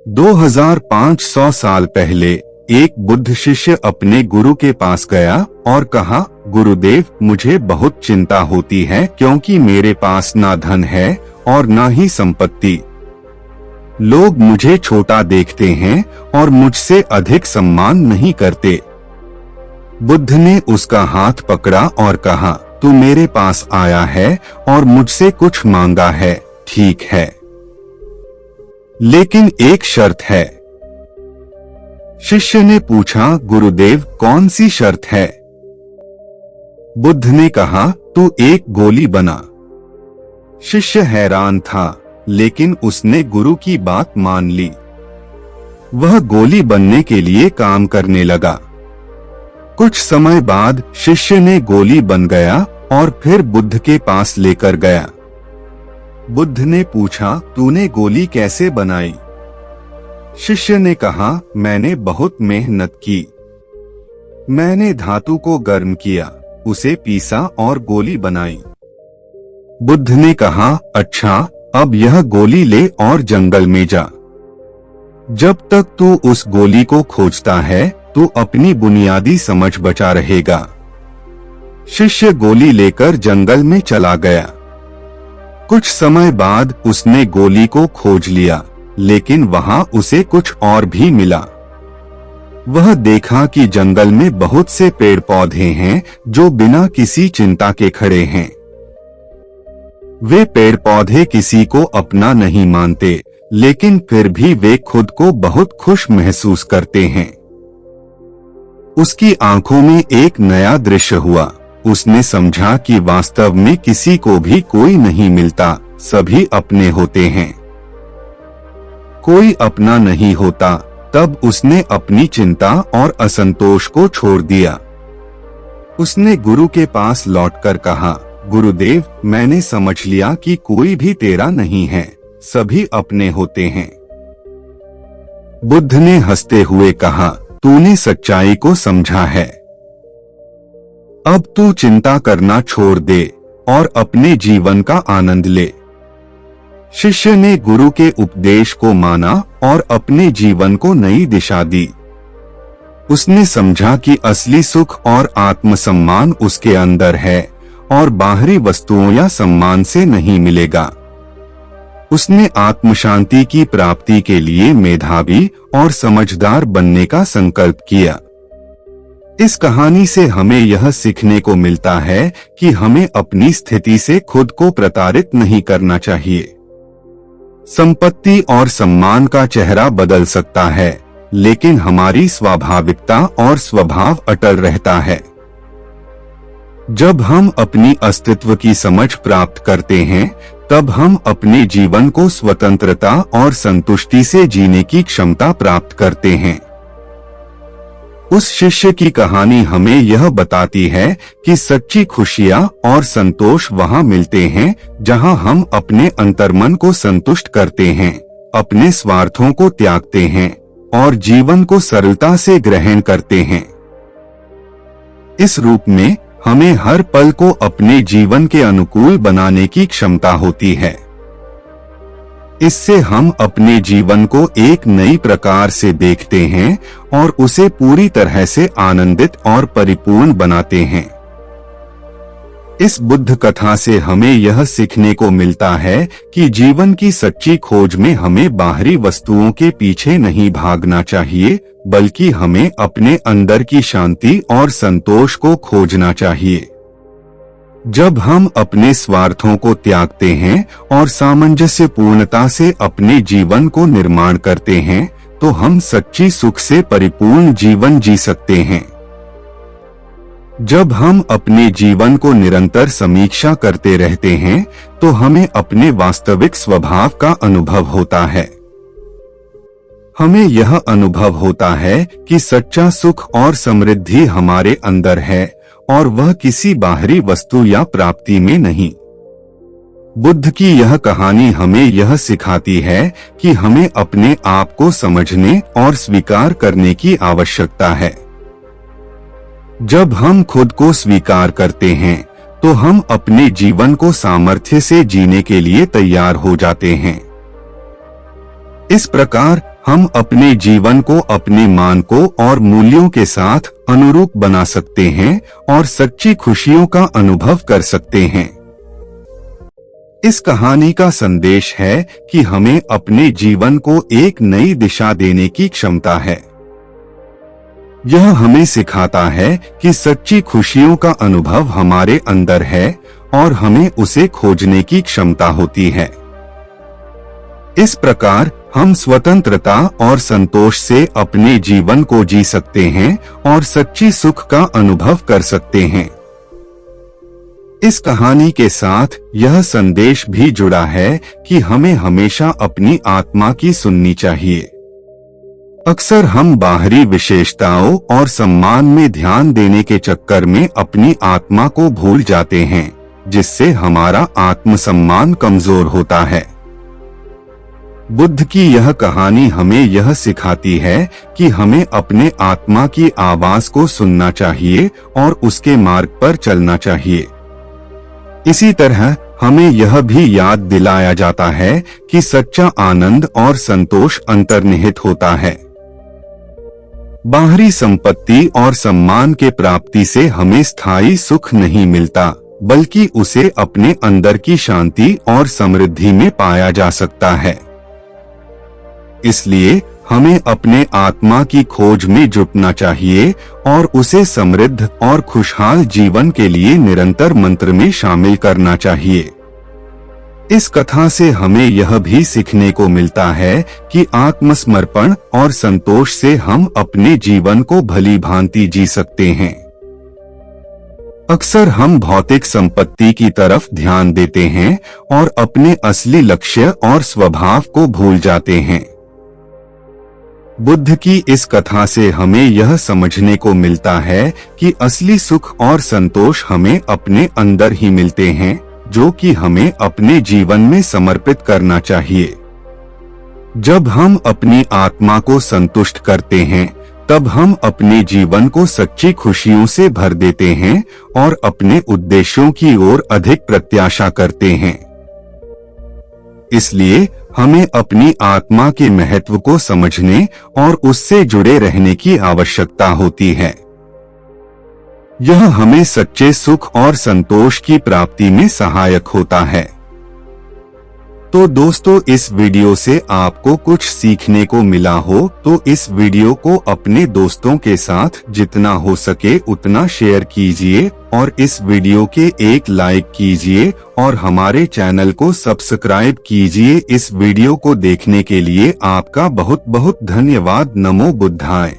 2500 साल पहले एक बुद्ध शिष्य अपने गुरु के पास गया और कहा, गुरुदेव, मुझे बहुत चिंता होती है क्योंकि मेरे पास ना धन है और ना ही संपत्ति। लोग मुझे छोटा देखते हैं और मुझसे अधिक सम्मान नहीं करते। बुद्ध ने उसका हाथ पकड़ा और कहा, तू मेरे पास आया है और मुझसे कुछ मांगा है, ठीक है, लेकिन एक शर्त है। शिष्य ने पूछा, गुरुदेव, कौन सी शर्त है? बुद्ध ने कहा, तू एक गोली बना। शिष्य हैरान था, लेकिन उसने गुरु की बात मान ली। वह गोली बनने के लिए काम करने लगा। कुछ समय बाद शिष्य ने गोली बन गया और फिर बुद्ध के पास लेकर गया। बुद्ध ने पूछा, तूने गोली कैसे बनाई? शिष्य ने कहा, मैंने बहुत मेहनत की। मैंने धातु को गर्म किया, उसे पीसा और गोली बनाई। बुद्ध ने कहा, अच्छा, अब यह गोली ले और जंगल में जा। जब तक तू उस गोली को खोजता है तो अपनी बुनियादी समझ बचा रहेगा। शिष्य गोली लेकर जंगल में चला गया। कुछ समय बाद उसने गोली को खोज लिया, लेकिन वहां उसे कुछ और भी मिला। वह देखा कि जंगल में बहुत से पेड़ पौधे हैं जो बिना किसी चिंता के खड़े हैं। वे पेड़ पौधे किसी को अपना नहीं मानते, लेकिन फिर भी वे खुद को बहुत खुश महसूस करते हैं। उसकी आंखों में एक नया दृश्य हुआ। उसने समझा कि वास्तव में किसी को भी कोई नहीं मिलता, सभी अपने होते हैं। कोई अपना नहीं होता। तब उसने अपनी चिंता और असंतोष को छोड़ दिया। उसने गुरु के पास लौटकर कहा, गुरुदेव, मैंने समझ लिया कि कोई भी तेरा नहीं है, सभी अपने होते हैं। बुद्ध ने हंसते हुए कहा, तूने सच्चाई को समझा है। अब तू चिंता करना छोड़ दे और अपने जीवन का आनंद ले। शिष्य ने गुरु के उपदेश को माना और अपने जीवन को नई दिशा दी। उसने समझा कि असली सुख और आत्मसम्मान उसके अंदर है और बाहरी वस्तुओं या सम्मान से नहीं मिलेगा। उसने आत्मशांति की प्राप्ति के लिए मेधावी और समझदार बनने का संकल्प किया। इस कहानी से हमें यह सीखने को मिलता है कि हमें अपनी स्थिति से खुद को प्रताड़ित नहीं करना चाहिए। संपत्ति और सम्मान का चेहरा बदल सकता है, लेकिन हमारी स्वाभाविकता और स्वभाव अटल रहता है। जब हम अपनी अस्तित्व की समझ प्राप्त करते हैं, तब हम अपने जीवन को स्वतंत्रता और संतुष्टि से जीने की क्षमता प्राप्त करते हैं। उस शिष्य की कहानी हमें यह बताती है कि सच्ची खुशियाँ और संतोष वहाँ मिलते हैं जहाँ हम अपने अंतर्मन को संतुष्ट करते हैं, अपने स्वार्थों को त्यागते हैं और जीवन को सरलता से ग्रहण करते हैं। इस रूप में हमें हर पल को अपने जीवन के अनुकूल बनाने की क्षमता होती है। इससे हम अपने जीवन को एक नई प्रकार से देखते हैं और उसे पूरी तरह से आनंदित और परिपूर्ण बनाते हैं। इस बुद्ध कथा से हमें यह सीखने को मिलता है कि जीवन की सच्ची खोज में हमें बाहरी वस्तुओं के पीछे नहीं भागना चाहिए, बल्कि हमें अपने अंदर की शांति और संतोष को खोजना चाहिए। जब हम अपने स्वार्थों को त्यागते हैं और सामंजस्य पूर्णता से अपने जीवन को निर्माण करते हैं, तो हम सच्ची सुख से परिपूर्ण जीवन जी सकते हैं। जब हम अपने जीवन को निरंतर समीक्षा करते रहते हैं, तो हमें अपने वास्तविक स्वभाव का अनुभव होता है। हमें यह अनुभव होता है कि सच्चा सुख और समृद्धि हमारे अंदर है और वह किसी बाहरी वस्तु या प्राप्ति में नहीं। बुद्ध की यह कहानी हमें यह सिखाती है कि हमें अपने आप को समझने और स्वीकार करने की आवश्यकता है। जब हम खुद को स्वीकार करते हैं, तो हम अपने जीवन को सामर्थ्य से जीने के लिए तैयार हो जाते हैं। इस प्रकार हम अपने जीवन को अपने मानकों और मूल्यों के साथ अनुरूप बना सकते हैं और सच्ची खुशियों का अनुभव कर सकते हैं। इस कहानी का संदेश है कि हमें अपने जीवन को एक नई दिशा देने की क्षमता है। यह हमें सिखाता है कि सच्ची खुशियों का अनुभव हमारे अंदर है और हमें उसे खोजने की क्षमता होती है। इस प्रकार हम स्वतंत्रता और संतोष से अपने जीवन को जी सकते हैं और सच्ची सुख का अनुभव कर सकते हैं। इस कहानी के साथ यह संदेश भी जुड़ा है कि हमें हमेशा अपनी आत्मा की सुननी चाहिए। अक्सर हम बाहरी विशेषताओं और सम्मान में ध्यान देने के चक्कर में अपनी आत्मा को भूल जाते हैं, जिससे हमारा आत्मसम्मान कमजोर होता है। बुद्ध की यह कहानी हमें यह सिखाती है कि हमें अपने आत्मा की आवाज को सुनना चाहिए और उसके मार्ग पर चलना चाहिए। इसी तरह हमें यह भी याद दिलाया जाता है कि सच्चा आनंद और संतोष अंतर्निहित होता है। बाहरी संपत्ति और सम्मान के प्राप्ति से हमें स्थायी सुख नहीं मिलता, बल्कि उसे अपने अंदर की शांति और समृद्धि में पाया जा सकता है। इसलिए हमें अपने आत्मा की खोज में जुटना चाहिए और उसे समृद्ध और खुशहाल जीवन के लिए निरंतर मंत्र में शामिल करना चाहिए। इस कथा से हमें यह भी सीखने को मिलता है कि आत्मसमर्पण और संतोष से हम अपने जीवन को भली भांति जी सकते हैं। अक्सर हम भौतिक संपत्ति की तरफ ध्यान देते हैं और अपने असली लक्ष्य और स्वभाव को भूल जाते हैं। बुद्ध की इस कथा से हमें यह समझने को मिलता है कि असली सुख और संतोष हमें अपने अंदर ही मिलते हैं, जो कि हमें अपने जीवन में समर्पित करना चाहिए। जब हम अपनी आत्मा को संतुष्ट करते हैं, तब हम अपने जीवन को सच्ची खुशियों से भर देते हैं और अपने उद्देश्यों की ओर अधिक प्रत्याशा करते हैं। इसलिए हमें अपनी आत्मा के महत्व को समझने और उससे जुड़े रहने की आवश्यकता होती है। यह हमें सच्चे सुख और संतोष की प्राप्ति में सहायक होता है। तो दोस्तों, इस वीडियो से आपको कुछ सीखने को मिला हो तो इस वीडियो को अपने दोस्तों के साथ जितना हो सके उतना शेयर कीजिए और इस वीडियो के एक लाइक कीजिए और हमारे चैनल को सब्सक्राइब कीजिए। इस वीडियो को देखने के लिए आपका बहुत बहुत धन्यवाद। नमो बुद्धाय।